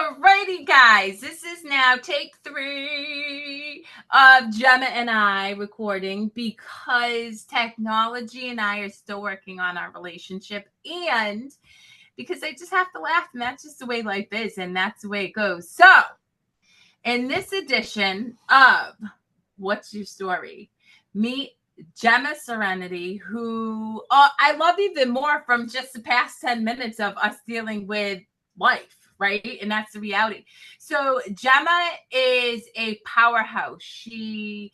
Alrighty, guys, this is now take 3 of Gemma and I recording because technology and I are still working on our relationship, and because I just have to laugh, and that's just the way life is, and that's the way it goes. So, in this edition of What's Your Story, meet Gemma Serenity, who I love even more from just the past 10 minutes of us dealing with life, right? And that's the reality. So Gemma is a powerhouse. She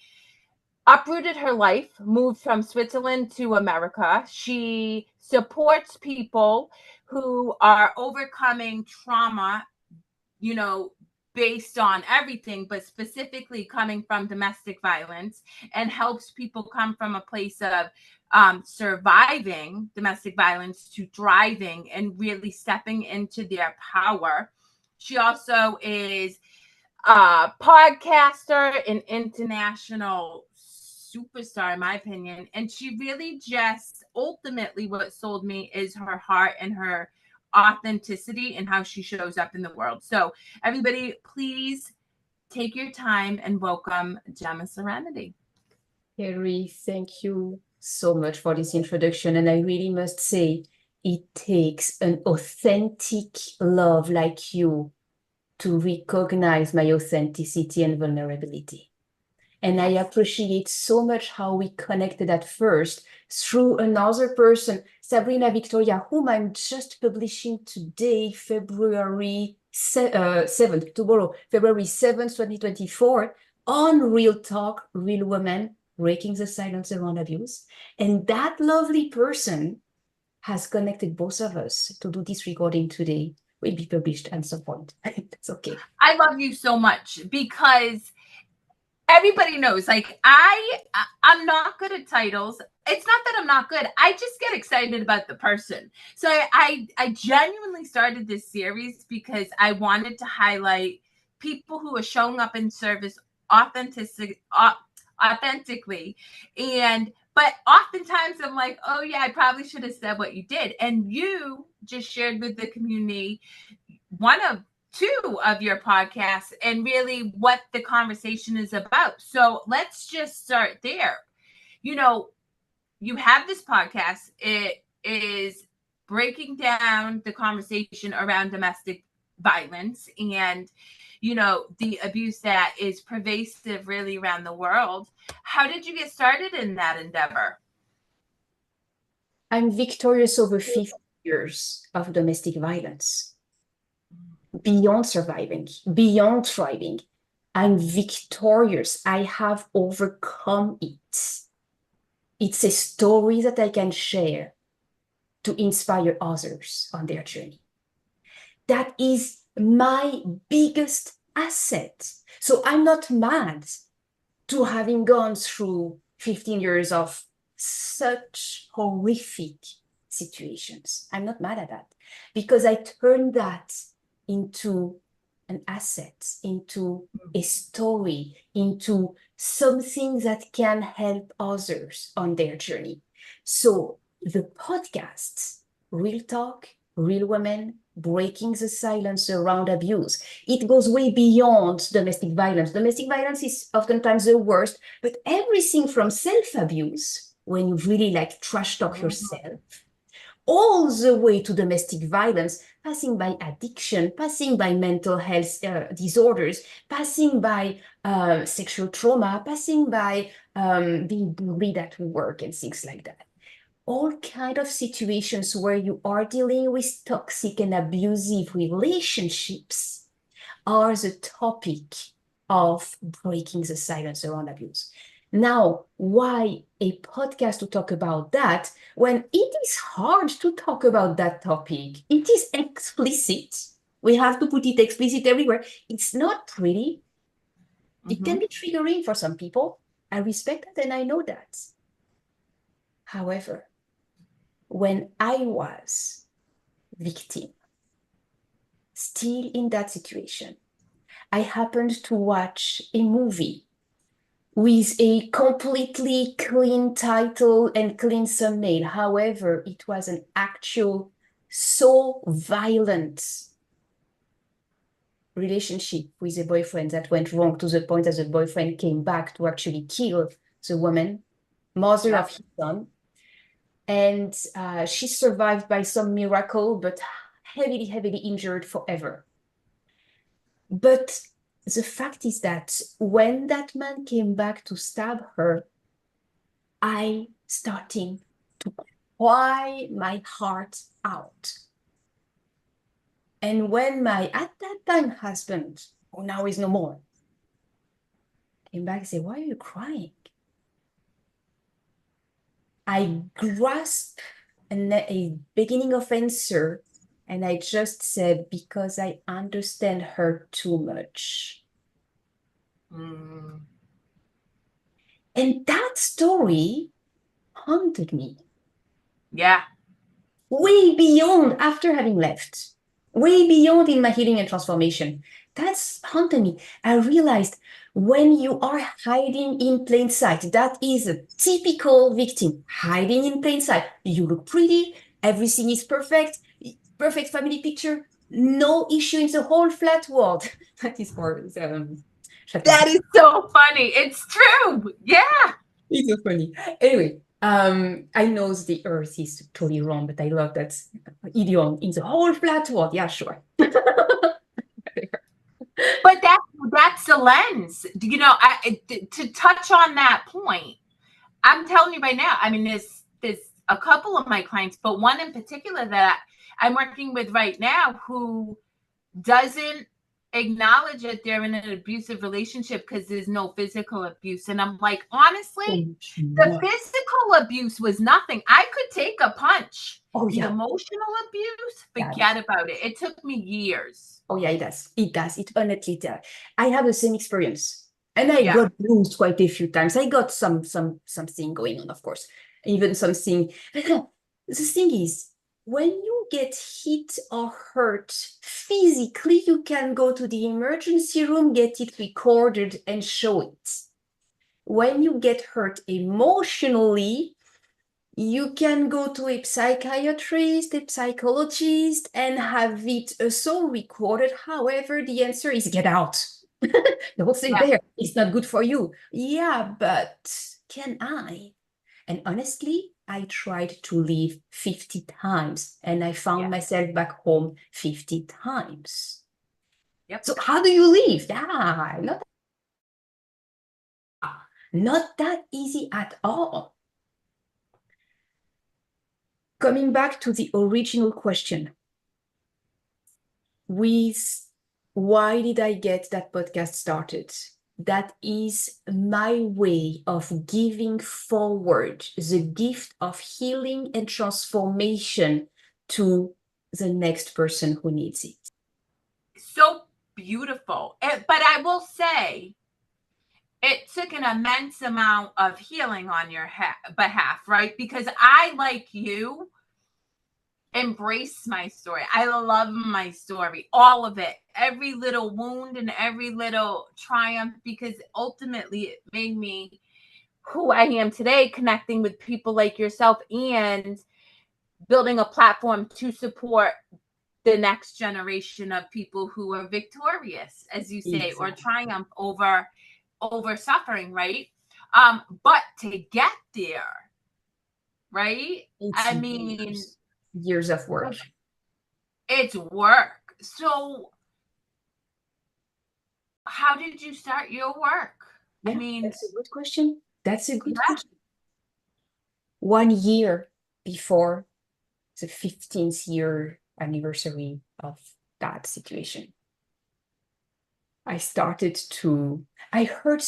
uprooted her life, moved from Switzerland to America. She supports people who are overcoming trauma, based on everything, but specifically coming from domestic violence, and helps people come from a place of surviving domestic violence to thriving and really stepping into their power. She also is a podcaster, an international superstar, in my opinion. And she really just ultimately what sold me is her heart and her authenticity and how she shows up in the world. So everybody, please take your time and welcome Gemma Serenity. Carrie, thank you so much for this introduction. And I really must say, it takes an authentic love like you to recognize my authenticity and vulnerability. And I appreciate so much how we connected at first through another person, Sabrina Victoria, whom I'm just publishing today, February 7th, tomorrow, February 7th, 2024, on Real Talk, Real Women, Breaking the Silence Around Abuse. And that lovely person has connected both of us to do this recording today. Will be published at some point. It's okay. I love you so much because everybody knows, like, I'm not good at titles. It's not that I'm not good. I just get excited about the person. So I genuinely started this series because I wanted to highlight people who are showing up in service authentically. But oftentimes I'm like, oh yeah, I probably should have said what you did. And you just shared with the community one of 2 of your podcasts and really what the conversation is about. So let's just start there. You have this podcast. It is breaking down the conversation around domestic violence and the abuse that is pervasive really around the world. How did you get started in that endeavor? I'm victorious over 50 years of domestic violence. Beyond surviving, beyond thriving, I'm victorious. I have overcome it. It's a story that I can share to inspire others on their journey. That is my biggest asset. So I'm not mad to having gone through 15 years of such horrific situations. I'm not mad at that because I turned that into an asset, into a story, into something that can help others on their journey. So the podcast, Real Talk, Real Women, Breaking the Silence Around Abuse, it goes way beyond domestic violence. Domestic violence is oftentimes the worst, but everything from self-abuse, when you really like trash talk yourself, all the way to domestic violence, passing by addiction, passing by mental health disorders, passing by sexual trauma, passing by being bullied at work and things like that. All kind of situations where you are dealing with toxic and abusive relationships are the topic of breaking the silence around abuse. Now, why a podcast to talk about that when it is hard to talk about that topic? It is explicit. We have to put it explicit everywhere. It's not pretty. It can be triggering for some people. I respect that and I know that. However, when I was victim, still in that situation, I happened to watch a movie with a completely clean title and clean thumbnail. However, it was an actual so violent relationship with a boyfriend that went wrong to the point that the boyfriend came back to actually kill the woman, mother of his son. And she survived by some miracle, but heavily, heavily injured forever. But the fact is that when that man came back to stab her, I started to cry my heart out. And when my, at that time, husband, who now is no more, came back and said, "Why are you crying?" I grasped a beginning of answer, and I just said, "Because I understand her too much." Mm. And that story haunted me. Yeah. Way beyond after having left, way beyond in my healing and transformation. That's haunted me. I realized when you are hiding in plain sight, that is a typical victim, hiding in plain sight. You look pretty, everything is perfect, perfect family picture, no issue in the whole flat world. That is for That is so funny. It's true. Yeah. It's so funny. Anyway, I know the earth is totally wrong, but I love that idiom in the whole flat world. Yeah, sure. But that's the lens. You know, to touch on that point, I'm telling you right now, I mean, there's a couple of my clients, but one in particular that I'm working with right now who doesn't acknowledge that they're in an abusive relationship because there's no physical abuse. And I'm like, honestly, the physical abuse was nothing. I could take a punch. Oh, The yeah. emotional abuse, forget about it. It took me years. Oh, yeah, it does. It does. It honestly does. I have the same experience. And I got bruised quite a few times. I got something going on, of course. Even something. The thing is, when you get hit or hurt physically, you can go to the emergency room, get it recorded, and show it. When you get hurt emotionally, you can go to a psychiatrist, a psychologist, and have it so recorded. However, the answer is get out. Don't stay there. It's not good for you. Yeah, but can I? And honestly, I tried to leave 50 times and I found myself back home 50 times. Yep. So how do you leave? Yeah, not that easy at all. Coming back to the original question, with why did I get that podcast started? That is my way of giving forward the gift of healing and transformation to the next person who needs it. So beautiful. But I will say, it took an immense amount of healing on your behalf, right? Because I, like you, embrace my story. I love my story, all of it, every little wound and every little triumph, because ultimately it made me who I am today, connecting with people like yourself and building a platform to support the next generation of people who are victorious, as you say, or triumph over suffering, right? But to get there, right? I mean, years of work. It's work. So how did you start your work? Yeah, I mean, that's a good question. That's a good question. 1 year before the 15th year anniversary of that situation, I heard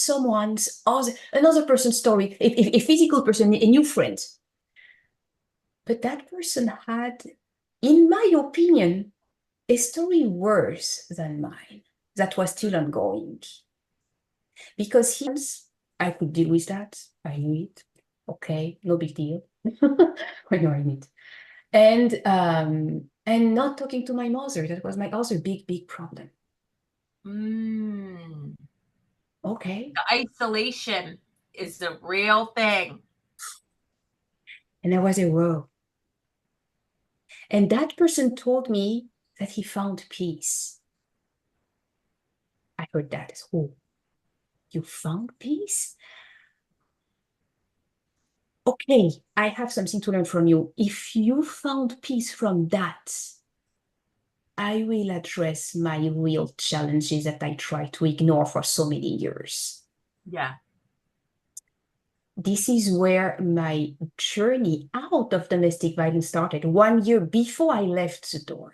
another person's story, a physical person, a new friend. But that person had, in my opinion, a story worse than mine that was still ongoing. Because I could deal with that. I knew it. Okay, no big deal. I know I need. And not talking to my mother. That was my other big problem. Okay. The isolation is the real thing. And I was whoa. And that person told me that he found peace. heard that. Oh, you found peace? Okay, I have something to learn from you. If you found peace from that, I will address my real challenges that I tried to ignore for so many years. Yeah. This is where my journey out of domestic violence started 1 year before I left the door.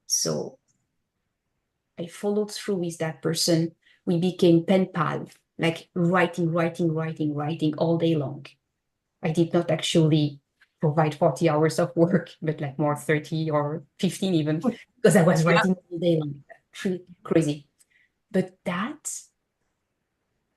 So I followed through with that person. We became pen pal, like writing all day long. I did not actually provide 40 hours of work, but like more 30 or 15 even, because I was writing all day long. Crazy. But that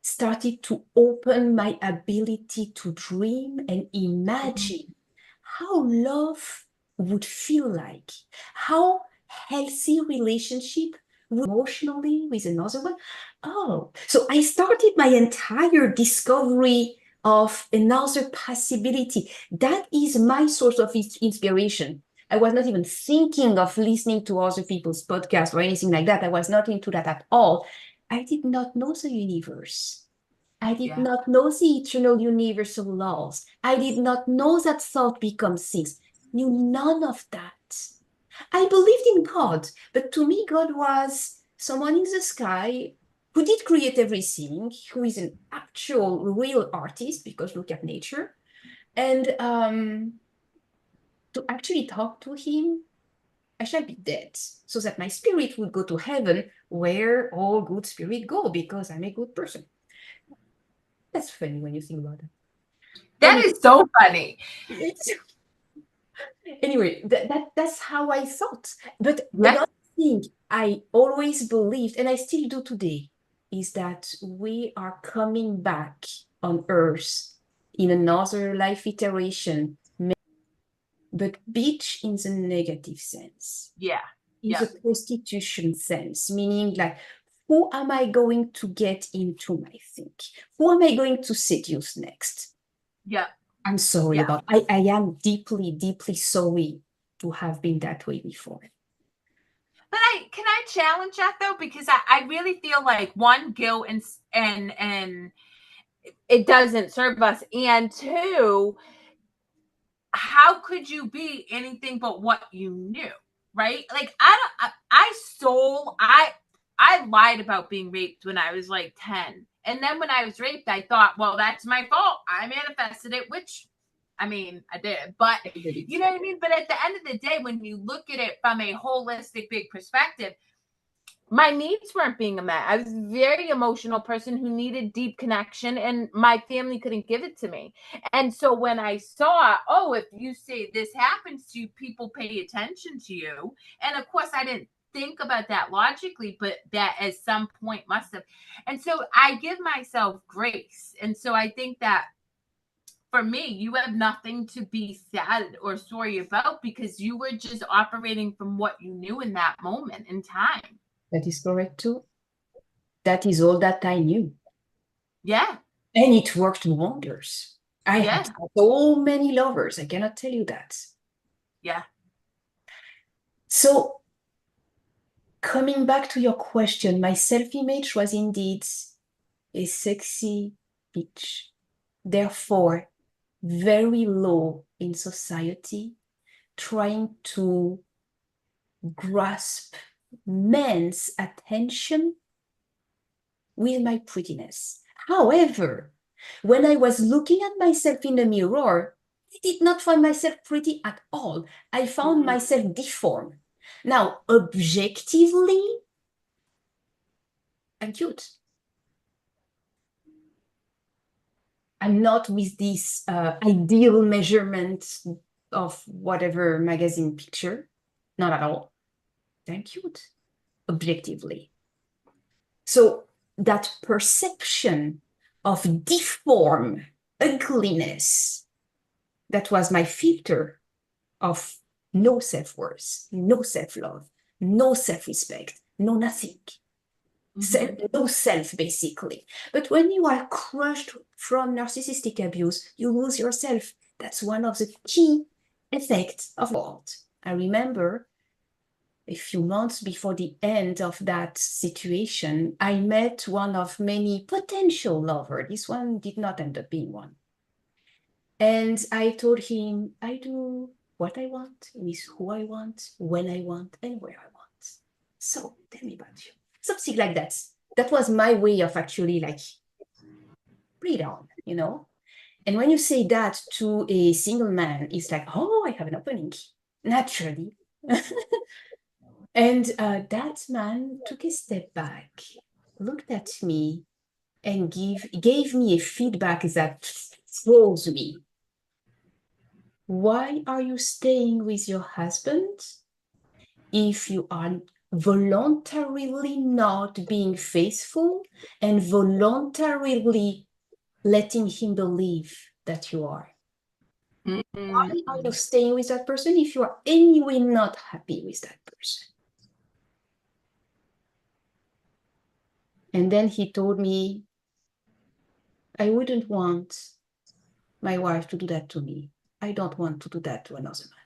started to open my ability to dream and imagine how love would feel like, how healthy relationship would emotionally with another one. Oh, so I started my entire discovery of another possibility. That is my source of inspiration. I was not even thinking of listening to other people's podcasts or anything like that. I was not into that at all. I did not know the universe. I did not know the eternal universal laws. I did not know that thought becomes things. Knew none of that. I believed in God, but to me, God was someone in the sky who did create everything, who is an actual, real artist, because look at nature. And to actually talk to him, I shall be dead, so that my spirit would go to heaven, where all good spirits go, because I'm a good person. That's funny when you think about it. That is so funny. Anyway, that's how I thought. But another thing I always believed, and I still do today, is that we are coming back on Earth in another life iteration, but bitch in the negative sense. Yeah. In the prostitution sense, meaning like, who am I going to get into my think? Who am I going to seduce next? Yeah. I'm sorry about I am deeply, deeply sorry to have been that way before. But can I challenge that though? Because I really feel like one, guilt and it doesn't serve us. And two, how could you be anything but what you knew? Right? Like I lied about being raped when I was like 10. And then when I was raped, I thought, well, that's my fault. I manifested it, which I mean, I did, but you know what I mean? But at the end of the day, when you look at it from a holistic, big perspective, my needs weren't being met. I was a very emotional person who needed deep connection, and my family couldn't give it to me. And so when I saw, oh, if you say this happens to you, people pay attention to you. And of course, I didn't think about that logically, but that at some point must have. And so I give myself grace. And so I think that for me, you have nothing to be sad or sorry about because you were just operating from what you knew in that moment in time. That is correct too. That is all that I knew. Yeah. And it worked wonders. I had so many lovers. I cannot tell you that. Yeah. So coming back to your question, my self-image was indeed a sexy bitch. Therefore, very low in society, trying to grasp men's attention with my prettiness. However, when I was looking at myself in the mirror, I did not find myself pretty at all. I found myself deformed. Now, objectively, I'm cute. I'm not with this ideal measurement of whatever magazine picture. Not at all. I'm cute, objectively. So that perception of deformed ugliness, that was my filter of no self-worth, no self-love, no self-respect, no nothing. No self, basically. But when you are crushed from narcissistic abuse, you lose yourself. That's one of the key effects of the world. I remember a few months before the end of that situation, I met one of many potential lovers. This one did not end up being one. And I told him, I do what I want, with who I want, when I want, and where I want. So tell me about you. Something like that. That was my way of actually like, breathe on, you know? And when you say that to a single man, it's like, oh, I have an opening, naturally. And that man took a step back, looked at me, and gave me a feedback that froze me. Why are you staying with your husband if you are voluntarily not being faithful and voluntarily letting him believe that you are? Why are you staying with that person if you are anyway not happy with that person? And then he told me, I wouldn't want my wife to do that to me. I don't want to do that to another man.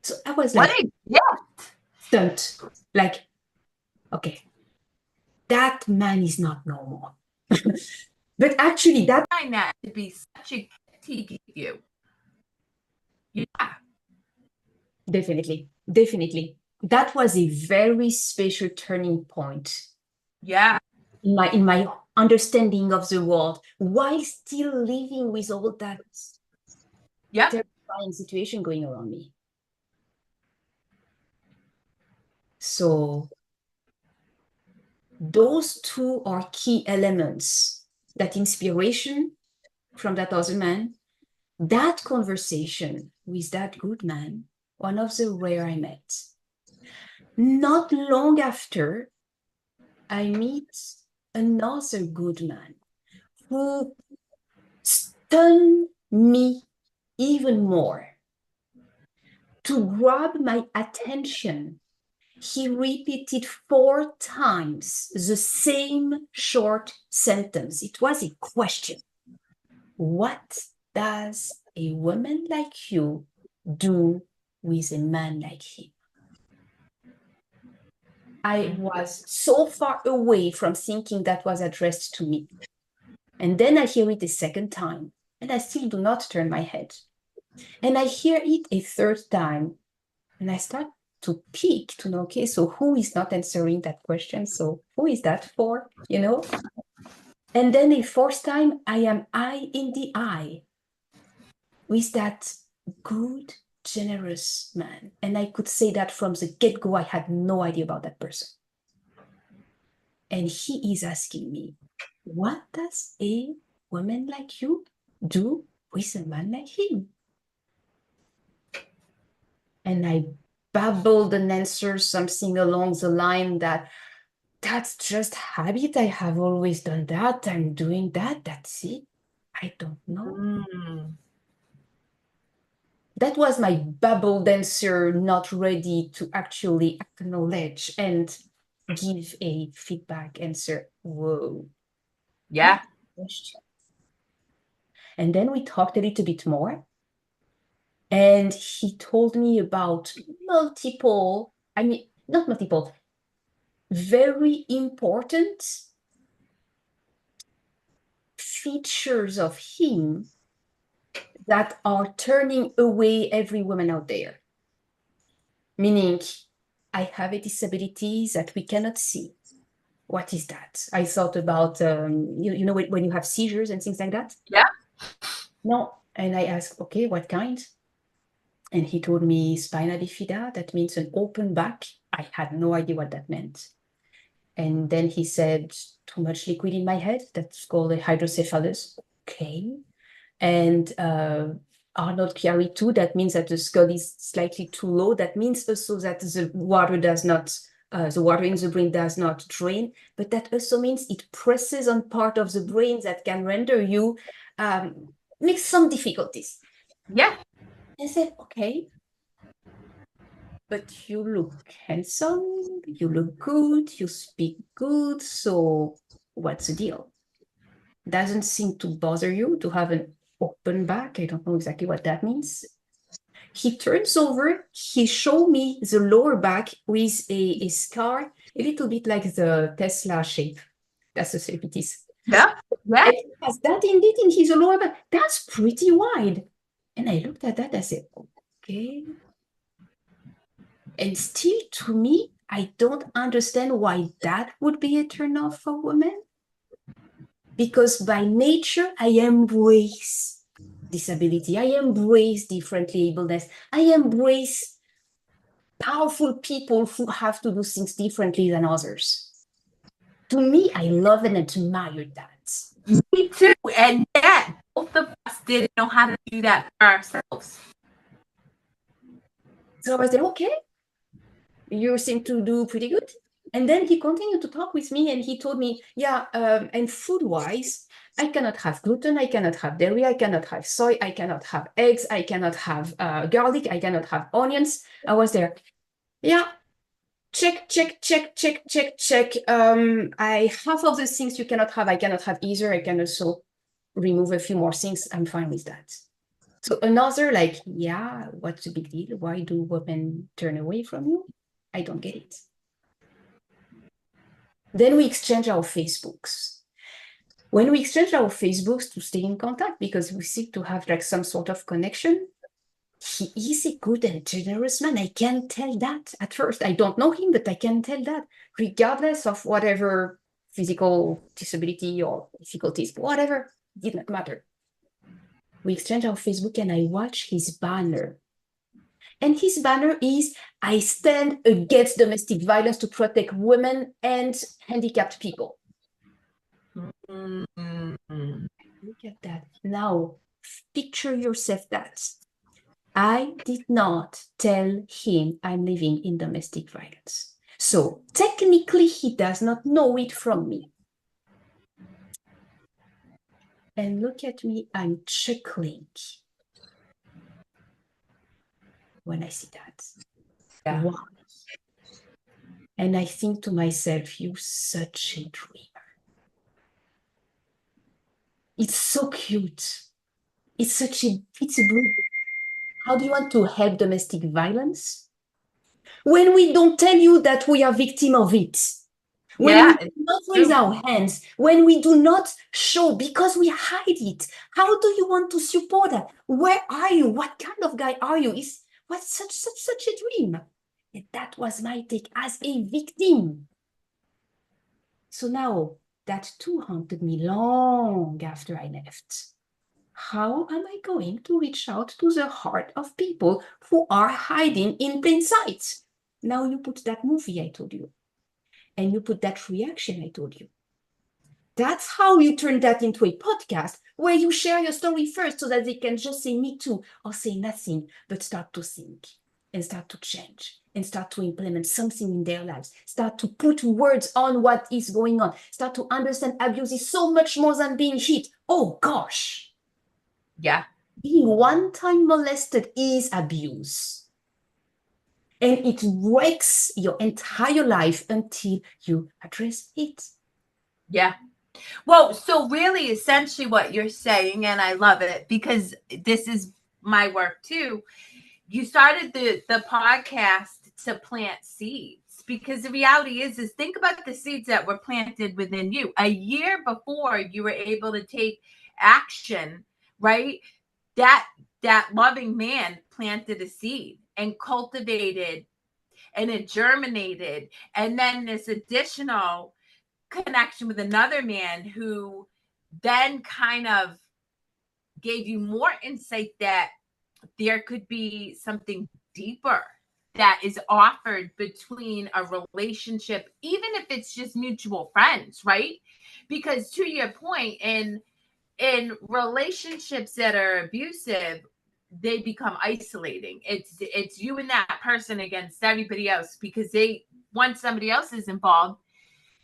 So I was like, stunned. Like, okay, that man is not normal. But actually, that Find that to be such a gift he gave you. Yeah. definitely. That was a very special turning point. Yeah. In my understanding of the world, while still living with all that terrifying situation going around me. So those two are key elements, that inspiration from that other man, that conversation with that good man, one of the rare I met. Not long after, I meet another good man who stunned me even more. To grab my attention, he repeated 4 times the same short sentence. It was a question. What does a woman like you do with a man like him? I was so far away from thinking that was addressed to me. And then I hear it a second time, and I still do not turn my head. And I hear it a third time, and I start to peek to know, okay, so who is not answering that question? So who is that for, you know? And then a fourth time, I am eye in the eye with that good, generous man. And I could say that from the get-go, I had no idea about that person. And he is asking me, what does a woman like you do with a man like him? And I babbled and answered something along the line that that's just habit. I have always done that. I'm doing that. That's it. I don't know. That was my babbled answer, not ready to actually acknowledge and give a feedback answer. Whoa. Yeah. And then we talked a little bit more. And he told me about multiple, I mean, not multiple, very important features of him that are turning away every woman out there. Meaning, I have a disability that we cannot see. What is that? I thought about, you know, when you have seizures and things like that? Yeah. No. And I asked, okay, what kind? And he told me spina bifida, that means an open back. I had no idea what that meant. And then he said, too much liquid in my head. That's called a hydrocephalus. Okay. And Arnold Chiari 2, that means that the skull is slightly too low. That means also that the water does not, the water in the brain does not drain, but that also means it presses on part of the brain that can render you, makes some difficulties. Yeah. I said, okay, but you look handsome, you look good, you speak good, so what's the deal? Doesn't seem to bother you to have an open back. I don't know exactly what that means. He turns over, he showed me the lower back with a scar, a little bit like the Tesla shape. That's the celebrities. Yeah. Yeah. And he has that indeed in his lower back. That's pretty wide. And I looked at that, I said, okay. And still, to me, I don't understand why that would be a turn off for women. Because by nature, I embrace disability. I embrace different ableness. I embrace powerful people who have to do things differently than others. To me, I love and admire that. Me too. And yet, both of us didn't know how to do that for ourselves. So I was like, okay, you seem to do pretty good. And then he continued to talk with me and he told me, yeah, and food-wise, I cannot have gluten, I cannot have dairy, I cannot have soy, I cannot have eggs, I cannot have garlic, I cannot have onions. I was there. Yeah, check. I half of the things you cannot have, I cannot have either. I can also remove a few more things. I'm fine with that. So another like, yeah, what's the big deal? Why do women turn away from you? I don't get it. Then we exchange our Facebooks. When we exchange our Facebooks to stay in contact, because we seek to have like some sort of connection, he is a good and generous man. I can tell that at first. I don't know him, but I can tell that, regardless of whatever physical disability or difficulties, whatever, did not matter. We exchange our Facebook and I watch his banner. And his banner is, I stand against domestic violence to protect women and handicapped people. Mm-hmm. Look at that. Now, picture yourself that. I did not tell him I'm living in domestic violence. So technically, he does not know it from me. And look at me, I'm chuckling when I see that. Yeah. Wow. And I think to myself, you're such a dreamer. It's so cute. It's beautiful. How do you want to help domestic violence? When we don't tell you that we are victim of it. When we do not raise our hands, when we do not show because we hide it, how do you want to support that? Where are you? What kind of guy are you? What's such a dream? And that was my take as a victim. So now that too haunted me long after I left. How am I going to reach out to the heart of people who are hiding in plain sight? Now you put that movie I told you, and you put that reaction I told you. That's how you turn that into a podcast where you share your story first so that they can just say me too or say nothing, but start to think and start to change and start to implement something in their lives, start to put words on what is going on, start to understand abuse is so much more than being hit. Oh gosh. Yeah. Being one time molested is abuse. And it wrecks your entire life until you address it. Yeah. Well, so really, essentially what you're saying, and I love it because this is my work too. You started the podcast to plant seeds because the reality is think about the seeds that were planted within you. A year before you were able to take action, right? That loving man planted a seed and cultivated and it germinated. And then this additional connection with another man who then kind of gave you more insight that there could be something deeper that is offered between a relationship, even if it's just mutual friends, right? Because to your point, in relationships that are abusive, they become isolating. It's you and that person against everybody else because they once somebody else is involved,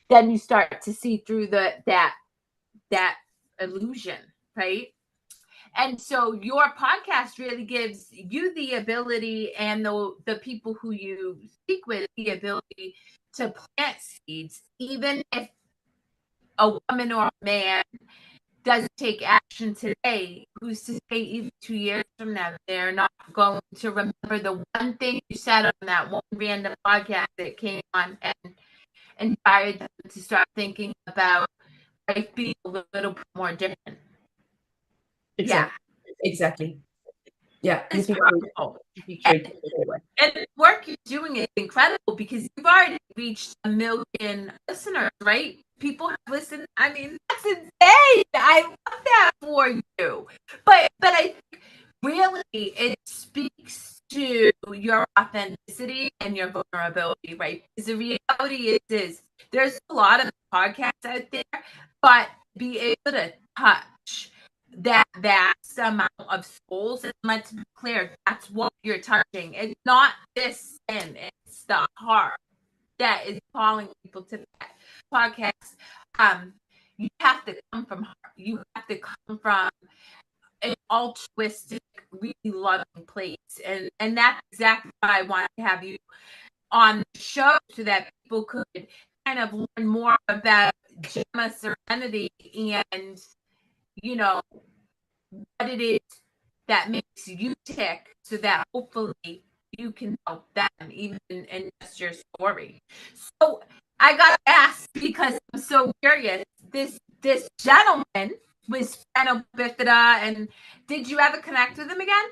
then you start to see through that illusion, right? And so your podcast really gives you the ability and the people who you speak with the ability to plant seeds, even if a woman or a man doesn't take action today, who's to say even 2 years from now they're not going to remember the one thing you said on that one random podcast that came on and inspired them to start thinking about life being a little bit more different. Exactly. Yeah, It's powerful. And the work you're doing is incredible because you've already reached 1 million listeners, right? People have listened. I mean, that's insane. I love that for you. But I think really it speaks to your authenticity and your vulnerability, right? Because the reality is there's a lot of podcasts out there, but be able to touch that vast amount of souls, and let's be clear, that's what you're touching. It's not this sin, it's the heart that is calling people to that podcast. You have to come from heart. You have to come from an altruistic, really loving place. And that's exactly why I wanted to have you on the show so that people could kind of learn more about Gemma Serenity and, you know, what it is that makes you tick so that hopefully you can help them even in just your story. So I gotta ask because I'm so curious. This gentleman was spinal bifida, and did you ever connect with him again?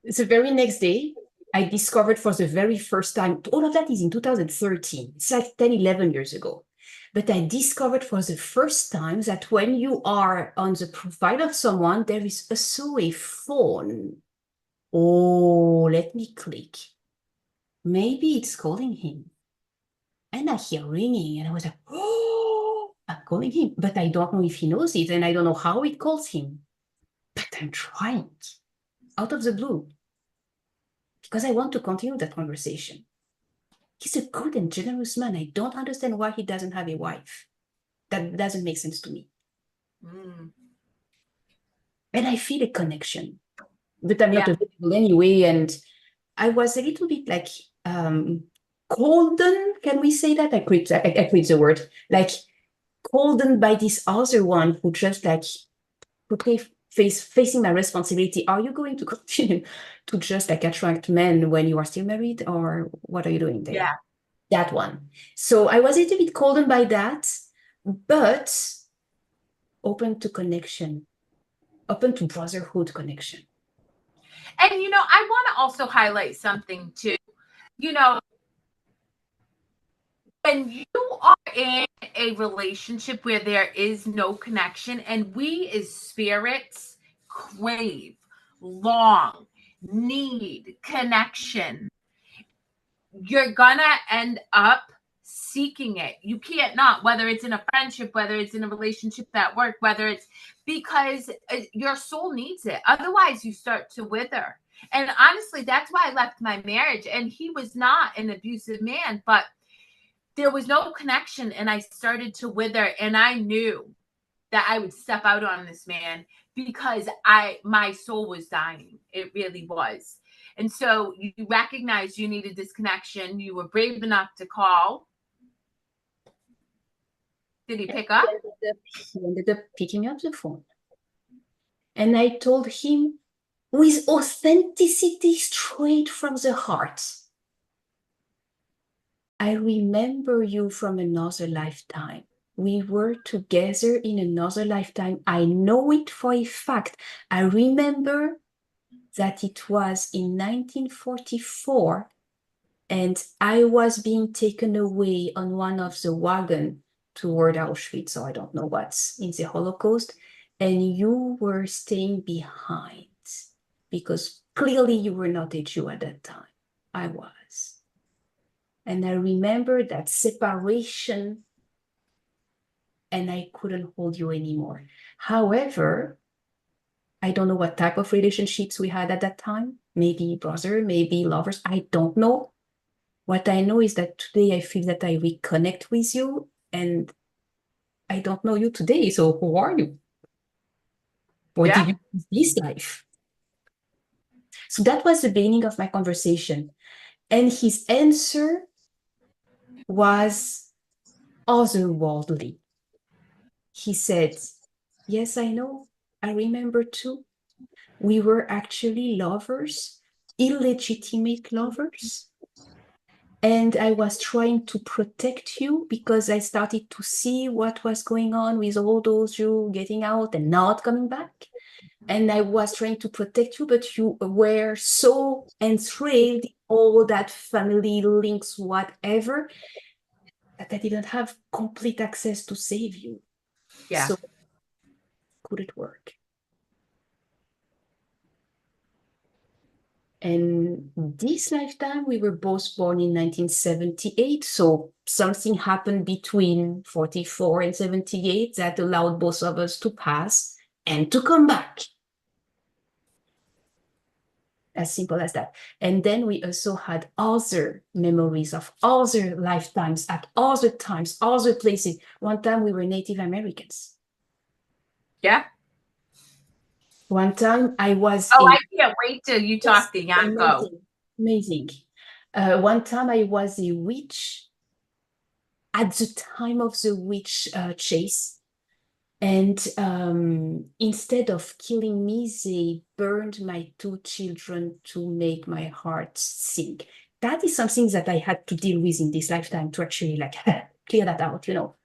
The very next day, I discovered for the very first time, all of that is in 2013. It's like 10, 11 years ago. But I discovered for the first time that when you are on the profile of someone, there is also a phone. Oh, let me click. Maybe it's calling him. And I hear ringing, and I was like, oh, I'm calling him. But I don't know if he knows it, and I don't know how it calls him. But I'm trying out of the blue because I want to continue that conversation. He's a good and generous man. I don't understand why he doesn't have a wife. That doesn't make sense to me. And I feel a connection, but I'm not available anyway. And I was a little bit like golden. Can we say that? I quit the word. Like golden by this other one who just like okay, facing my responsibility. Are you going to continue to just like attract men when you are still married, or what are you doing there? Yeah. That one. So I was a little bit golden by that, but open to connection, open to brotherhood connection. And I want to also highlight something too. When you are in a relationship where there is no connection, and we as spirits crave, long, need connection, you're gonna end up seeking it. You can't not, whether it's in a friendship, whether it's in a relationship at work, whether it's because your soul needs it. Otherwise, you start to wither. And honestly, that's why I left my marriage. And he was not an abusive man, but there was no connection, and I started to wither, and I knew that I would step out on this man because my soul was dying. It really was. And so you recognized you needed this connection. You were brave enough to call. Did he pick up? He ended up picking up the phone. And I told him with authenticity straight from the heart, I remember you from another lifetime. We were together in another lifetime. I know it for a fact. I remember that it was in 1944, and I was being taken away on one of the wagons toward Auschwitz, so I don't know what's in the Holocaust, and you were staying behind because clearly you were not a Jew at that time. I was. And I remember that separation, and I couldn't hold you anymore. However, I don't know what type of relationships we had at that time. Maybe brother, maybe lovers. I don't know. What I know is that today I feel that I reconnect with you, and I don't know you today. So who are you? What did you do this life? So that was the beginning of my conversation. And his answer was otherworldly. He said, yes, I know. I remember too. We were actually lovers, illegitimate lovers. And I was trying to protect you because I started to see what was going on with all those you getting out and not coming back. And I was trying to protect you, but you were so enthralled, all that family links, whatever, that I didn't have complete access to save you. Yeah. So could it work? And this lifetime, we were both born in 1978. So something happened between 44 and 78 that allowed both of us to pass and to come back. As simple as that. And then we also had other memories of other lifetimes at other times, other places. One time we were Native Americans. Yeah. One time I was Oh, a I can't wait till you talk to Yanko. amazing. One time I was a witch at the time of the witch chase. And instead of killing me, they burned my 2 children to make my heart sink. That is something that I had to deal with in this lifetime to actually like clear that out, you know.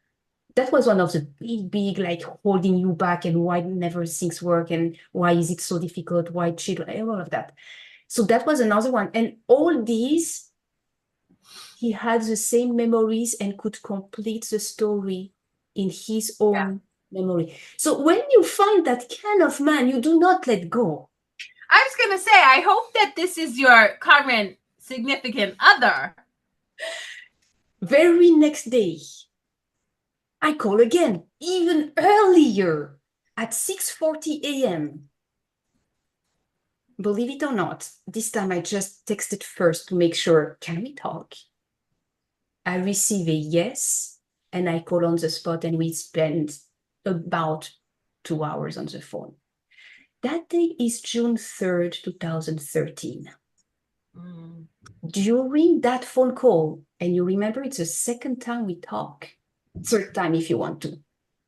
That was one of the big, like holding you back and why never things work and why is it so difficult, why children, and all of that. So that was another one. And all these, he had the same memories and could complete the story in his own memory. So when you find that kind of man, you do not let go. I was going to say, I hope that this is your current significant other. Very next day, I call again, even earlier at 6:40 a.m. Believe it or not, this time I just texted first to make sure, can we talk? I receive a yes, and I call on the spot, and we spend about 2 hours on the phone. That day is June 3rd, 2013. During that phone call, and you remember it's the second time we talk, third time if you want to.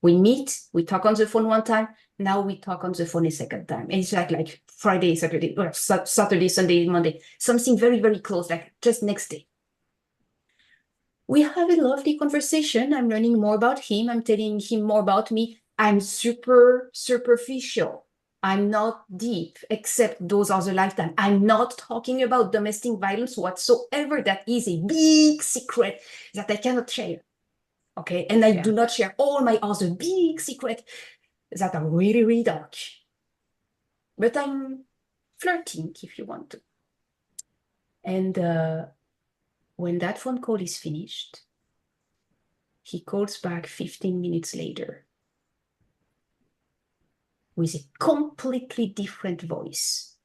We meet, we talk on the phone one time, now we talk on the phone a second time. And it's like Friday, Saturday, or Saturday, Sunday, Monday, something very, very close, like just next day. We have a lovely conversation. I'm learning more about him. I'm telling him more about me. I'm super superficial. I'm not deep, except those other lifetimes. I'm not talking about domestic violence whatsoever. That is a big secret that I cannot share. Okay. And I do not share all my other big secrets that are really, really dark. But I'm flirting if you want to. And when that phone call is finished, he calls back 15 minutes later with a completely different voice.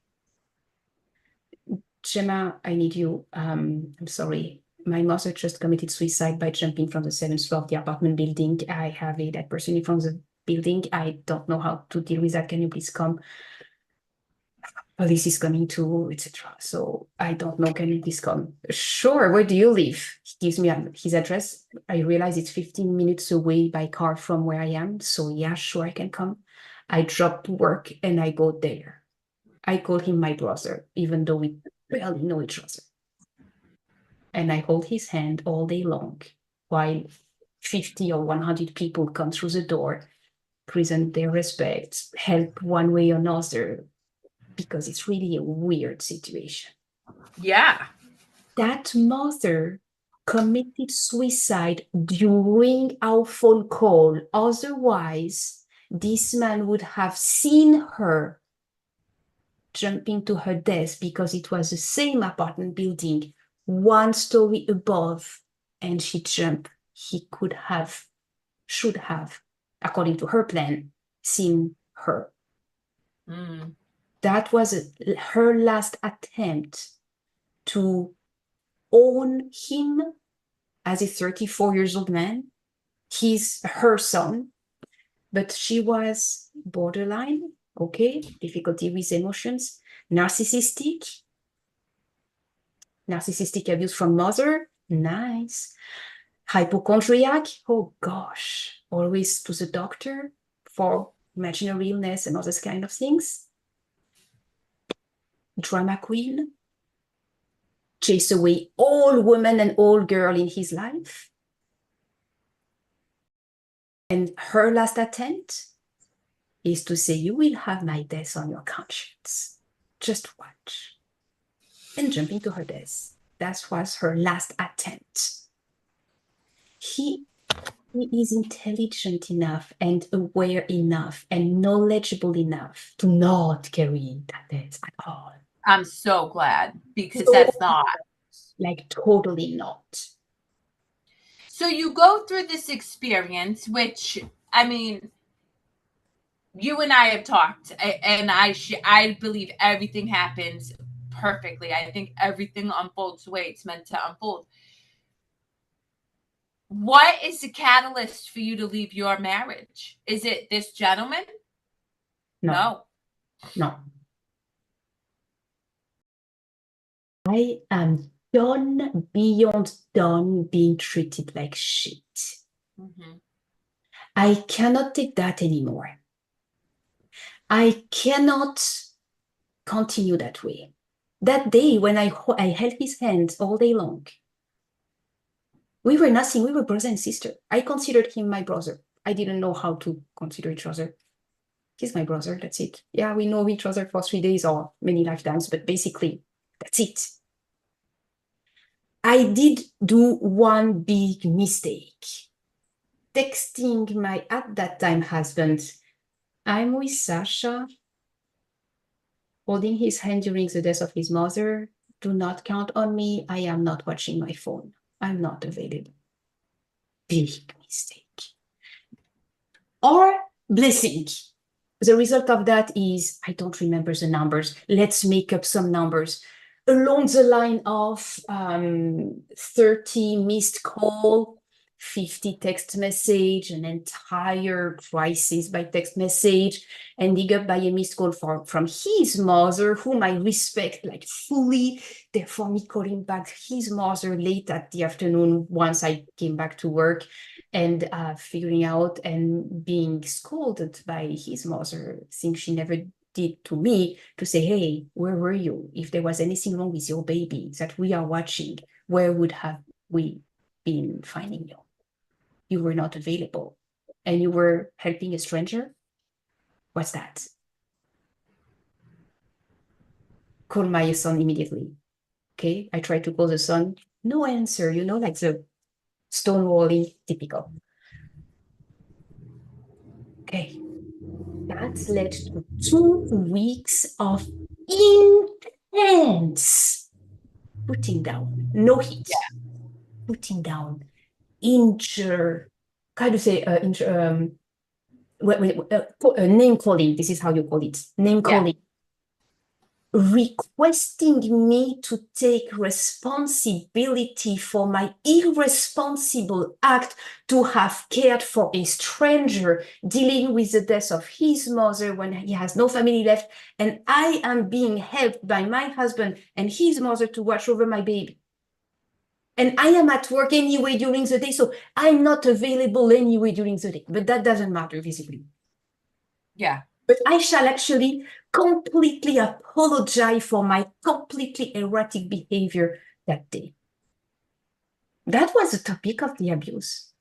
Gemma, I need you. I'm sorry. My mother just committed suicide by jumping from the 7th floor of the apartment building. I have a dead person in front of the building. I don't know how to deal with that. Can you please come? Police is coming too, etc. So I don't know. Can you please come? Sure. Where do you live? He gives me his address. I realize it's 15 minutes away by car from where I am. So yeah, sure, I can come. I drop work and I go there. I call him my brother, even though we barely know each other. And I hold his hand all day long while 50 or 100 people come through the door, present their respects, help one way or another, because it's really a weird situation. Yeah. That mother committed suicide during our phone call. Otherwise, this man would have seen her jumping to her death because it was the same apartment building, 1 story above, and she jumped. He should have, according to her plan, seen her. That was her last attempt to own him as a 34 years old man. He's her son, but she was borderline, okay, difficulty with emotions, narcissistic abuse from mother, nice, hypochondriac, oh gosh, always to the doctor for imaginary illness and all those kind of things. Drama queen. Chase away all women and all girl in his life. And her last attempt is to say, you will have my death on your conscience. Just watch. And jumping to her death. That was her last attempt. He is intelligent enough and aware enough and knowledgeable enough to not carry that death at all. I'm so glad, because that's not. Like, totally not. So you go through this experience, which, I mean, you and I have talked, and I believe everything happens perfectly. I think everything unfolds the way it's meant to unfold. What is the catalyst for you to leave your marriage? Is it this gentleman? No. I am done, beyond done being treated like shit. Mm-hmm. I cannot take that anymore. I cannot continue that way. That day when I held his hand all day long, we were nothing. We were brother and sister. I considered him my brother. I didn't know how to consider each other. He's my brother, that's it. Yeah, we know each other for 3 days or many lifetimes, but basically, that's it. I did do one big mistake. Texting my, at that time, husband, I'm with Sasha, holding his hand during the death of his mother. Do not count on me. I am not watching my phone. I'm not available. Big mistake. Or blessing. The result of that is, I don't remember the numbers. Let's make up some numbers. Along the line of 30 missed call, 50 text message, an entire crisis by text message, ending up by a missed call from his mother, whom I respect like fully. Therefore, me calling back his mother late at the afternoon once I came back to work, and figuring out and being scolded by his mother, things she never did to me, to say, hey, where were you? If there was anything wrong with your baby that we are watching, where would have we been finding you? You were not available and you were helping a stranger? What's that? Call my son immediately. Okay, I tried to call the son, no answer, you know, like the stonewalling, typical. Okay, that led to 2 weeks of intense putting down, no heat, putting down, injure, how to say, name calling, this is how you call it, name calling, requesting me to take responsibility for my irresponsible act to have cared for a stranger, dealing with the death of his mother when he has no family left, and I am being helped by my husband and his mother to watch over my baby. And I am at work anyway during the day, so I'm not available anyway during the day, but that doesn't matter visibly. Yeah. But I shall actually completely apologize for my completely erratic behavior that day. That was the topic of the abuse.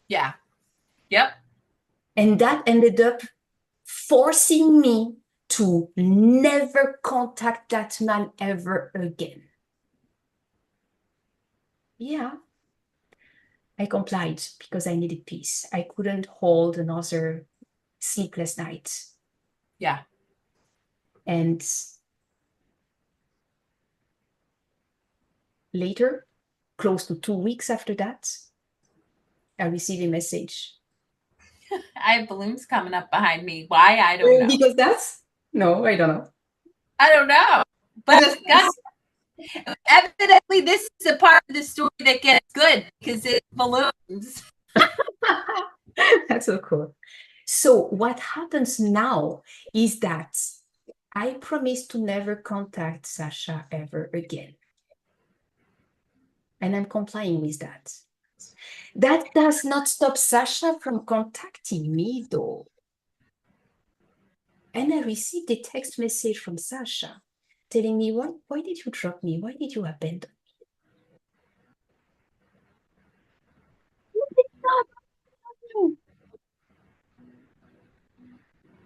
Yeah. Yep. And that ended up forcing me to never contact that man ever again. Yeah. I complied because I needed peace. I couldn't hold another sleepless night. Yeah. And later, close to 2 weeks after that, I received a message. I have balloons coming up behind me. Why? I don't know. Because that's? No, I don't know. I don't know. But God, evidently this is a part of the story that gets good because it's balloons. That's so cool. So what happens now is that I promise to never contact Sasha ever again. And I'm complying with that. That does not stop Sasha from contacting me, though. And I received a text message from Sasha telling me, why did you drop me? Why did you abandon me?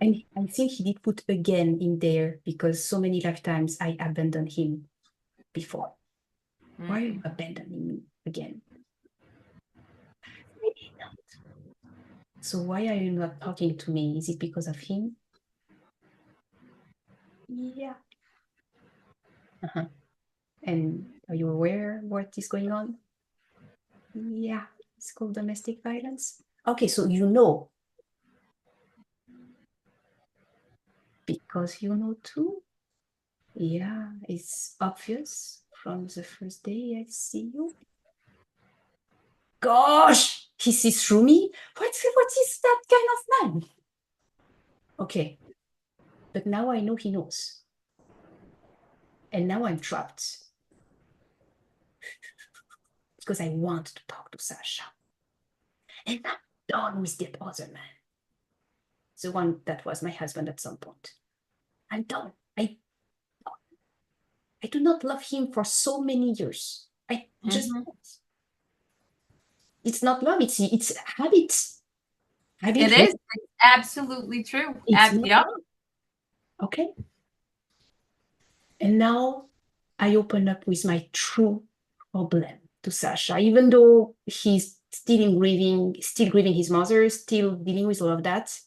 And I think he did put again in there because so many lifetimes I abandoned him before. Why are you abandoning me again? I did not. So why are you not talking to me? Is it because of him? Yeah. And are you aware what is going on? Yeah, it's called domestic violence. Okay, so you know. Because you know too. Yeah, it's obvious from the first day I see you. Gosh, he sees through me? What is that kind of man? Okay, but now I know he knows. And now I'm trapped. Because I want to talk to Sasha. And I'm done with that other man. The one that was my husband at some point. I'm done. I do not love him for so many years. I just it's not love, it's habit. It is. It's absolutely true. It's not Yep. love. Okay. And now I open up with my true problem to Sasha, even though he's still grieving his mother, still dealing with all of that.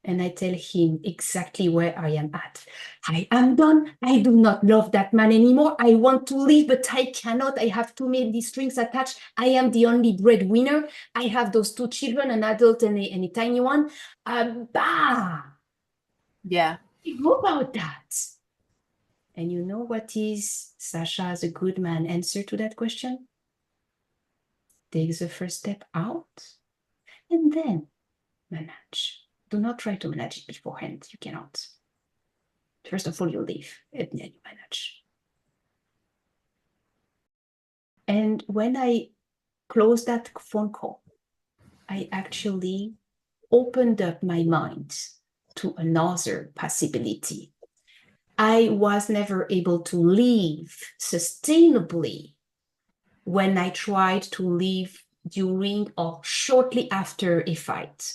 And I tell him exactly where I am at. I am done. I do not love that man anymore. I want to leave, but I cannot. I have too many strings attached. I am the only breadwinner. I have those two children, an adult and a tiny one. Yeah. You know about that. And you know what is Sasha's a good man answer to that question? Take the first step out and then manage. Do not try to manage it beforehand. You cannot. First of all, you leave and then you manage. And when I closed that phone call, I actually opened up my mind to another possibility. I was never able to live sustainably when I tried to live during or shortly after a fight.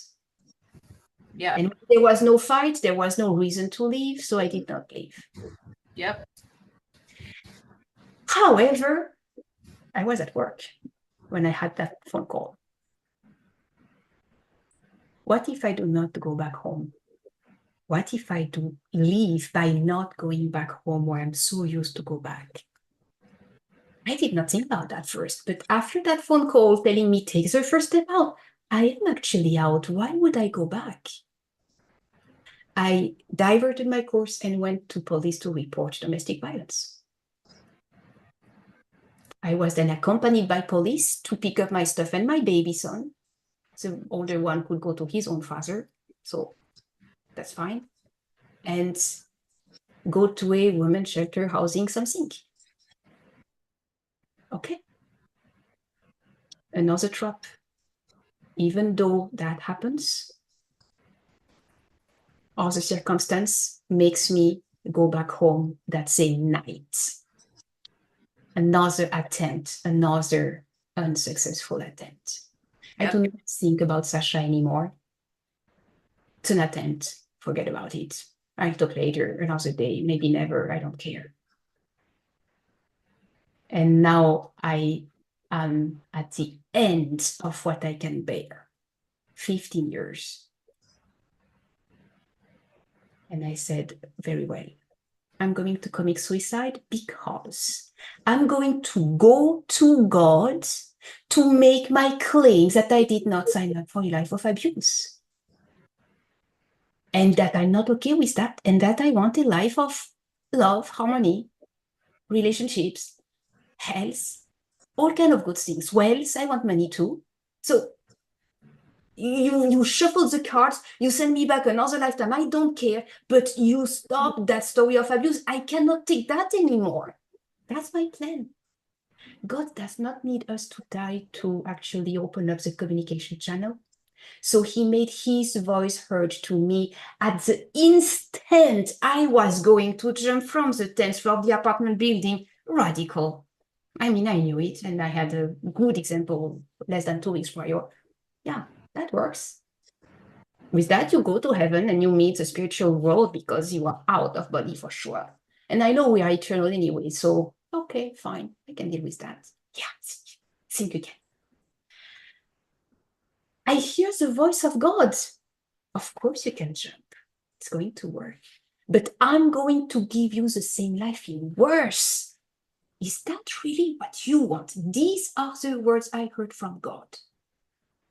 Yeah. And when there was no fight, there was no reason to leave, so I did not leave. Yep. However, I was at work when I had that phone call. What if I do not go back home? What if I do leave by not going back home where I'm so used to go back? I did not think about that first, but after that phone call telling me take the first step out, I am actually out. Why would I go back? I diverted my course and went to police to report domestic violence. I was then accompanied by police to pick up my stuff and my baby son. The older one could go to his own father, so that's fine. And go to a women's shelter, housing, something. Okay. Another trap. Even though that happens, other circumstance makes me go back home that same night. Another attempt, another unsuccessful attempt. Yep. I do not think about Sasha anymore. It's an attempt. Forget about it. I'll talk later, another day, maybe never, I don't care. And now I am at the end of what I can bear. 15 years. And I said, very well, I'm going to commit suicide because I'm going to go to God to make my claims that I did not sign up for a life of abuse. And that I'm not okay with that, and that I want a life of love, harmony, relationships, health, all kind of good things. Wealth, I want money too. So you shuffle the cards, you send me back another lifetime, I don't care, but you stop that story of abuse. I cannot take that anymore. That's my plan. God does not need us to die to actually open up the communication channel. So he made his voice heard to me at the instant I was going to jump from the 10th floor of the apartment building. Radical. I mean, I knew it, and I had a good example less than 2 weeks prior. Yeah, that works. With that, you go to heaven and you meet the spiritual world because you are out of body for sure. And I know we are eternal anyway, so okay, fine, I can deal with that. Yeah, think again. I hear the voice of God. Of course you can jump. It's going to work. But I'm going to give you the same life in worse. Is that really what you want? These are the words I heard from God.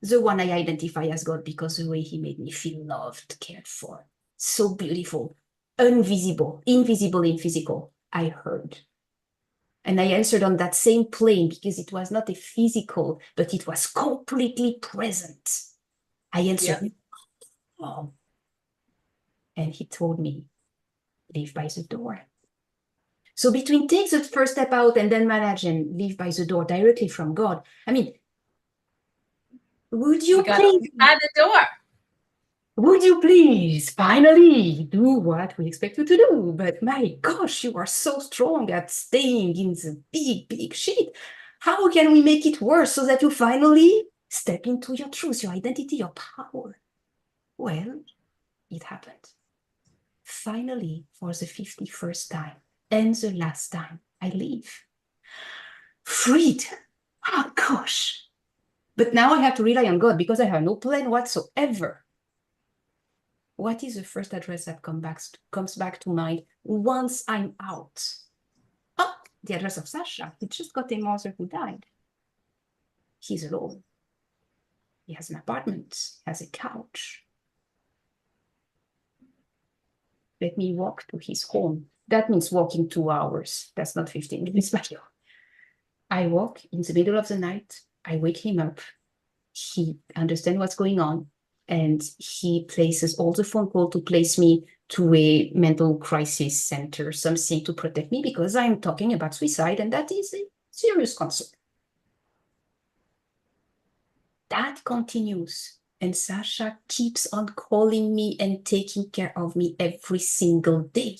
The one I identify as God because the way he made me feel loved, cared for. So beautiful, invisible in physical, I heard. And I answered on that same plane because it was not a physical, but it was completely present. I answered, oh. And he told me, leave by the door. So between take the first step out and then manage and leave by the door directly from God, I mean, would you please at the door? Would you please finally do what we expect you to do? But my gosh, you are so strong at staying in the big shit. How can we make it worse so that you finally step into your truth, your identity, your power? Well, it happened. Finally, for the 51st time and the last time, I leave. Freed. Oh gosh. But now I have to rely on God because I have no plan whatsoever. What is the first address that comes back to mind once I'm out? Oh, the address of Sasha. He just got a mother who died. He's alone. He has an apartment, he has a couch. Let me walk to his home. That means walking 2 hours. That's not 15 minutes, but I walk in the middle of the night. I wake him up. He understands what's going on. And he places all the phone call to place me to a mental crisis center, something to protect me because I'm talking about suicide, and that is a serious concern. That continues, and Sasha keeps on calling me and taking care of me every single day.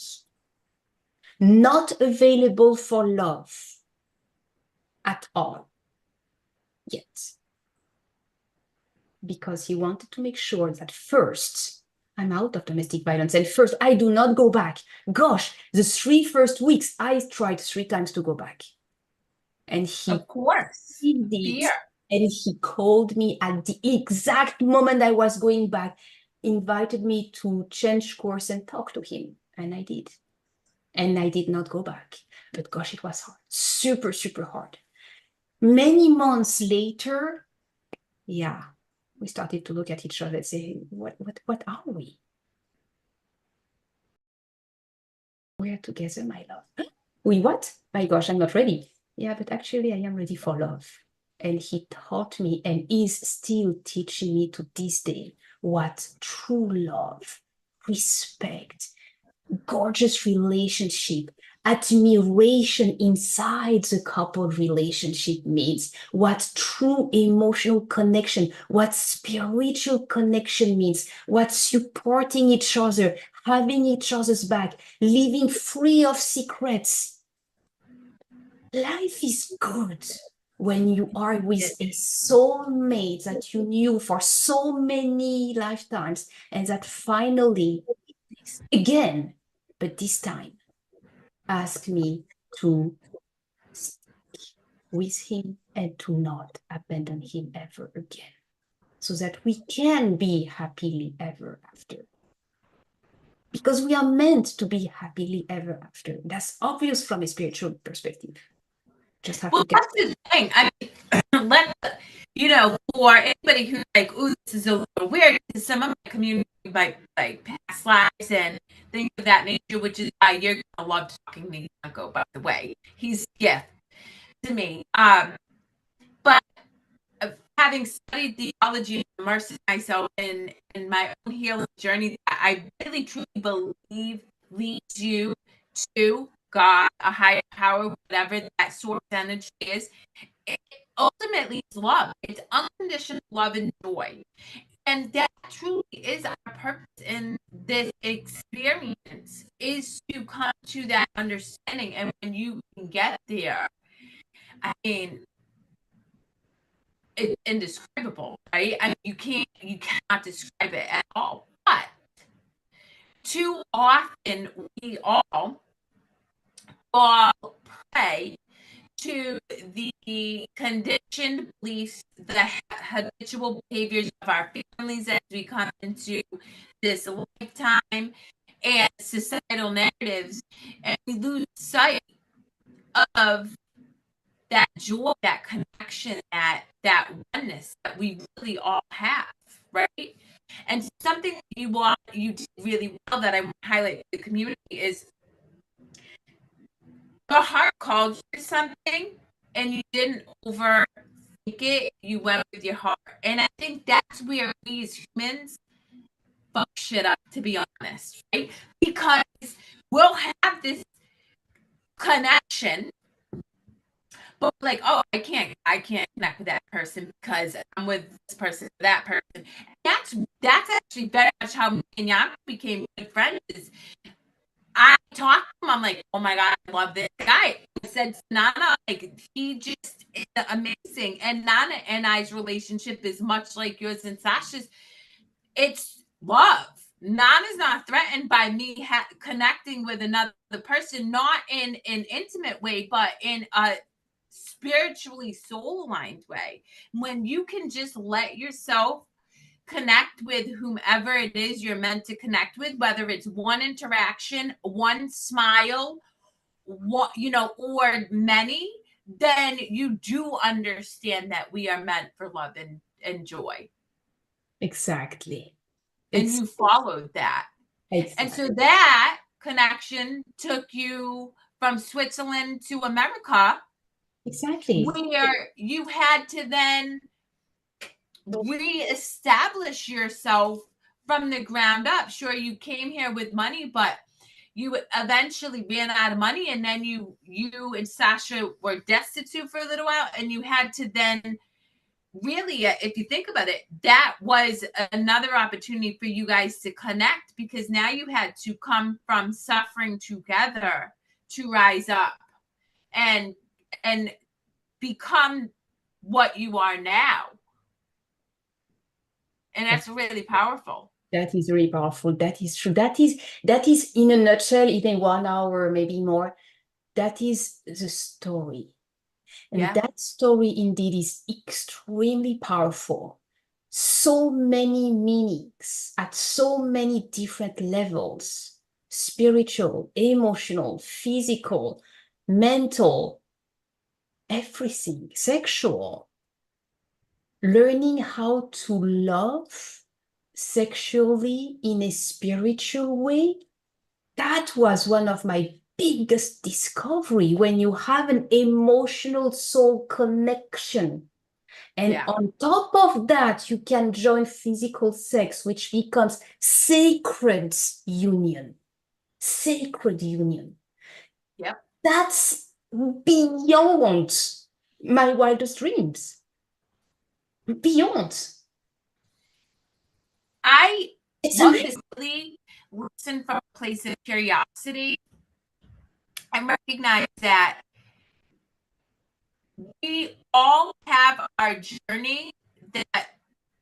Not available for love at all yet. Because he wanted to make sure that first, I'm out of domestic violence, and first, I do not go back. Gosh, the 3 first weeks, I tried 3 times to go back. And Of course. he did. And he called me at the exact moment I was going back, invited me to change course and talk to him. And I did. And I did not go back. But gosh, it was hard. Super, super hard. Many months later, yeah, we started to look at each other and say, what are we? We're together, my love. We what? My gosh, I'm not ready. Yeah, but actually I am ready for love. And he taught me and is still teaching me to this day what true love, respect, gorgeous relationship, admiration inside the couple relationship means, what true emotional connection, what spiritual connection means, what supporting each other, having each other's back, living free of secrets. Life is good when you are with a soulmate that you knew for so many lifetimes and that finally, again, but this time, ask me to stick with him and to not abandon him ever again, so that we can be happily ever after. Because we are meant to be happily ever after. That's obvious from a spiritual perspective. Just have to get. That's the thing. I mean, for anybody who's like, "Ooh, this is a little weird," because some of my community by like past lives and things of that nature, which is why you're gonna love talking to Yanko, by the way. He's a gift to me. But having studied theology and immersed myself in my own healing journey, I really truly believe leads you to God, a higher power, whatever that source energy is, it ultimately is love. It's unconditional love and joy. And that truly is our purpose in this experience, is to come to that understanding. And when you can get there, I mean, it's indescribable, right? I mean, you cannot describe it at all. But too often we all fall prey to the conditioned beliefs, the habitual behaviors of our families as we come into this lifetime, and societal narratives, and we lose sight of that joy, that connection, that oneness that we really all have, right? And something you did really well that I want to highlight to the community is your heart called you to something and you didn't overthink it, you went with your heart. And I think that's where we as humans fuck shit up, to be honest, right? Because we'll have this connection, but like, oh, I can't connect with that person because I'm with this person, that person. That's actually very much how me and Jan became good friends. I talked to him, I'm like, oh my God, I love this guy. I said, Nana, like, he just is amazing. And Nana and I's relationship is much like yours and Sasha's. It's love. Nana's not threatened by me connecting with another person, not in an intimate way, but in a spiritually soul-aligned way. When you can just let yourself connect with whomever it is you're meant to connect with, whether it's one interaction, one smile, or many, then you do understand that we are meant for love and joy. Exactly. And you followed that. Exactly. And so that connection took you from Switzerland to America. Exactly. Where you had to then reestablish yourself from the ground up. Sure, you came here with money, but you eventually ran out of money, and then you and Sasha were destitute for a little while, and you had to then really, if you think about it, that was another opportunity for you guys to connect, because now you had to come from suffering together to rise up and become what you are now. And that's really powerful. That is really powerful. That is true. That is in a nutshell, even 1 hour, maybe more. That is the story. And that story indeed is extremely powerful. So many meanings at so many different levels: spiritual, emotional, physical, mental, everything, sexual. Learning how to love sexually in a spiritual way, that was one of my biggest discovery. When you have an emotional soul connection, and on top of that, you can join physical sex, which becomes sacred union. Sacred union. Yep. That's beyond my wildest dreams. Beyond. I love to really listen from a place of curiosity and recognize that we all have our journey that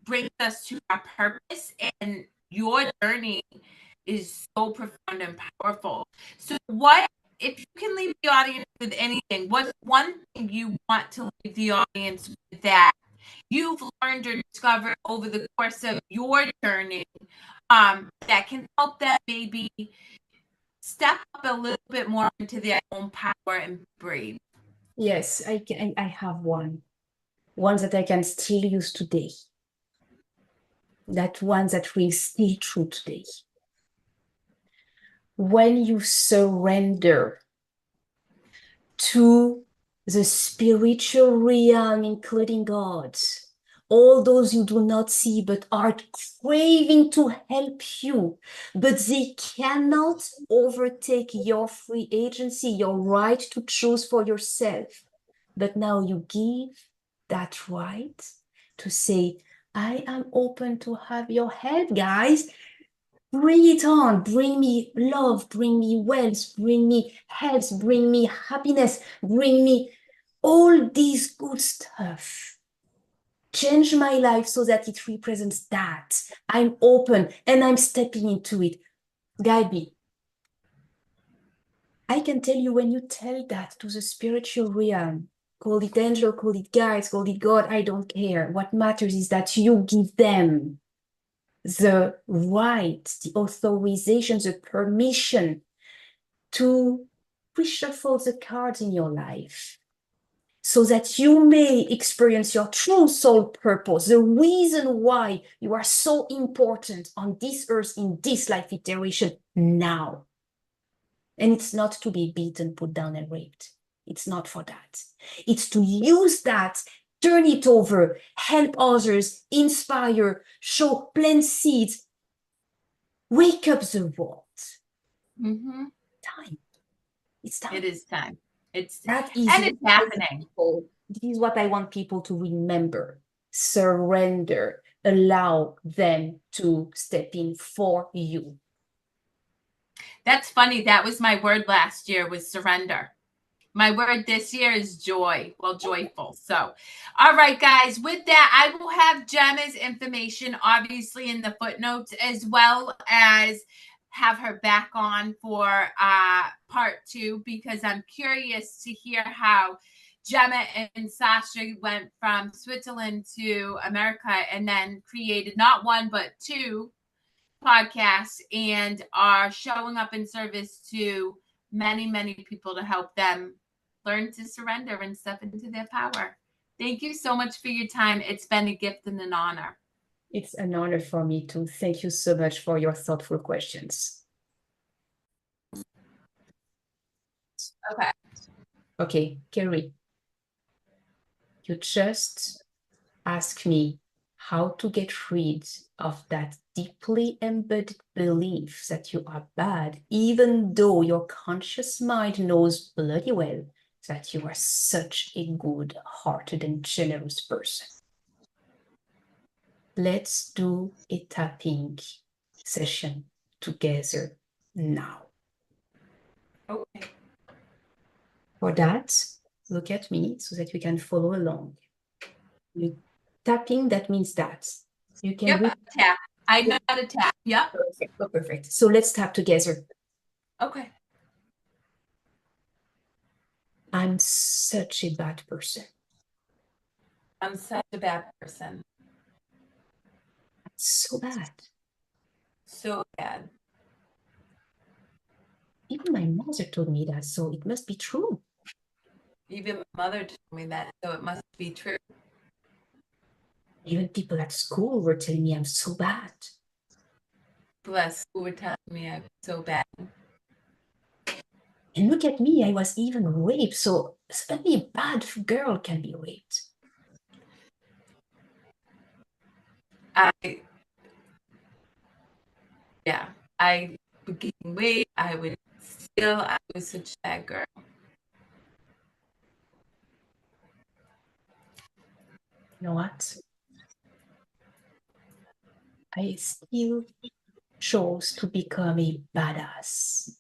brings us to our purpose, and your journey is so profound and powerful. So if you can leave the audience with anything, what's one thing you want to leave the audience with that you've learned or discovered over the course of your journey, that can help them maybe step up a little bit more into their own power and breathe? Yes, I have one that I can still use today. That one that will stay true today. When you surrender to the spiritual realm, including God, all those you do not see but are craving to help you, but they cannot overtake your free agency, your right to choose for yourself. But now you give that right to say, I am open to have your help, guys. Bring it on. Bring me love, bring me wealth, bring me health, bring me happiness, bring me all this good stuff. Change my life so that it represents that. I'm open and I'm stepping into it. Guide me. I can tell you, when you tell that to the spiritual realm, call it angel, call it guides, call it God, I don't care. What matters is that you give them the right, the authorization, the permission to reshuffle the cards in your life so that you may experience your true soul purpose, the reason why you are so important on this earth in this life iteration now. And it's not to be beaten, put down, and raped. It's not for that. It's to use that, turn it over, help others, inspire, show, plant seeds, wake up the world. Mm-hmm. Time. It's time. It is time. It's happening. This is what I want people to remember. Surrender. Allow them to step in for you. That's funny. That was my word last year, was surrender. My word this year is joy. Well, joyful. So, all right, guys, with that, I will have Gemma's information, obviously, in the footnotes, as well as have her back on for part 2, because I'm curious to hear how Gemma and Sasha went from Switzerland to America and then created not one, but 2 podcasts and are showing up in service to many, many people to help them learn to surrender and step into their power. Thank you so much for your time. It's been a gift and an honor. It's an honor for me too. Thank you so much for your thoughtful questions. Okay. Okay, Carrie, you just ask me how to get rid of that deeply embedded belief that you are bad, even though your conscious mind knows bloody well that you are such a good-hearted and generous person. Let's do a tapping session together now. Okay. For that, look at me so that we can follow along. Tapping, that means that. You can tap. I know how to tap. Yep. Perfect. Oh, perfect. So let's tap together. Okay. I'm such a bad person. I'm such a bad person. So bad. So bad. Even my mother told me that, so it must be true. Even my mother told me that, so it must be true. Even people at school were telling me I'm so bad. People at school were telling me I'm so bad. And look at me, I was even raped, so only a bad girl can be raped. I would gain weight. I would steal. I was such a bad girl. You know what? I still chose to become a badass.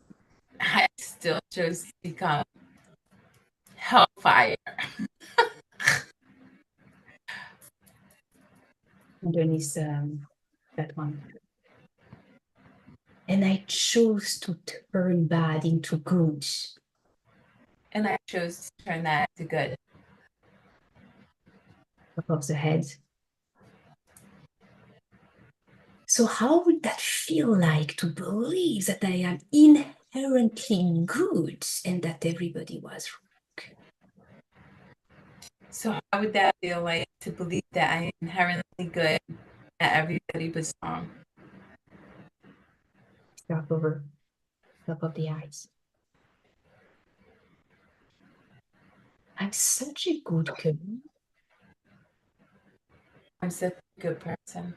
I still chose to become hellfire. Underneath that one. And I chose to turn bad into good. And I chose to turn that to good. Above the head. So how would that feel like to believe that I am inherently good and that everybody was wrong? So how would that feel like to believe that I am inherently good and that everybody was wrong? Stop over, top of the eyes. I'm such a good girl. I'm such a good person.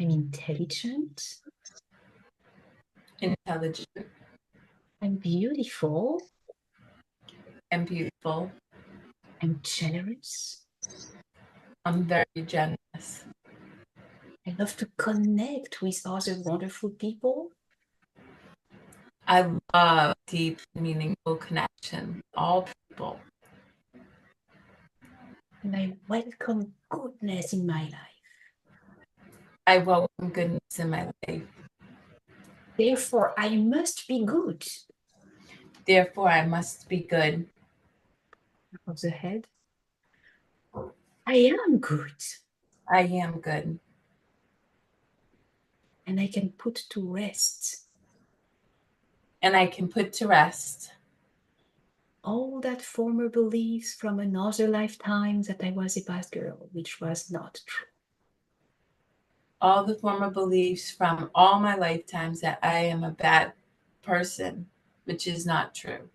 I'm intelligent. Intelligent I'm beautiful. and beautiful. I'm generous. I'm very generous. I love to connect with other wonderful people. I love deep, meaningful connection with all people. And I welcome goodness in my life. I welcome goodness in my life. Therefore, I must be good. Therefore, I must be good. Of the head. I am good. I am good. And I can put to rest. And I can put to rest all that former beliefs from another lifetime that I was a bad girl, which was not true. all the former beliefs from all my lifetimes that I am a bad person, which is not true.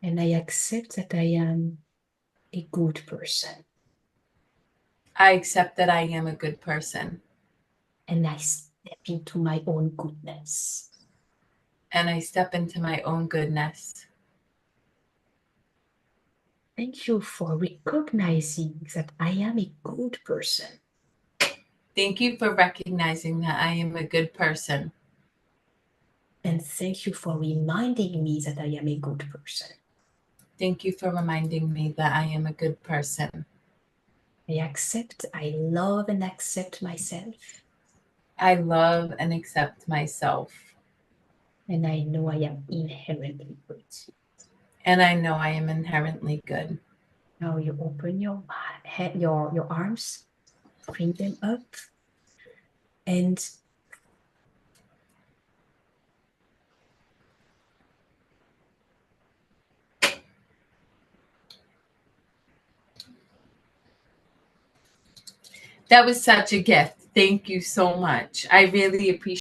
And I accept that I am a good person. I accept that I am a good person. And I step into my own goodness. And I step into my own goodness. Thank you for recognizing that I am a good person. Thank you for recognizing that I am a good person. And thank you for reminding me that I am a good person. Thank you for reminding me that I am a good person. I love and accept myself. I love and accept myself. And I know I am inherently good. And I know I am inherently good. Now you open your head, your arms, bring them up, and That was such a gift. Thank you so much. I really appreciate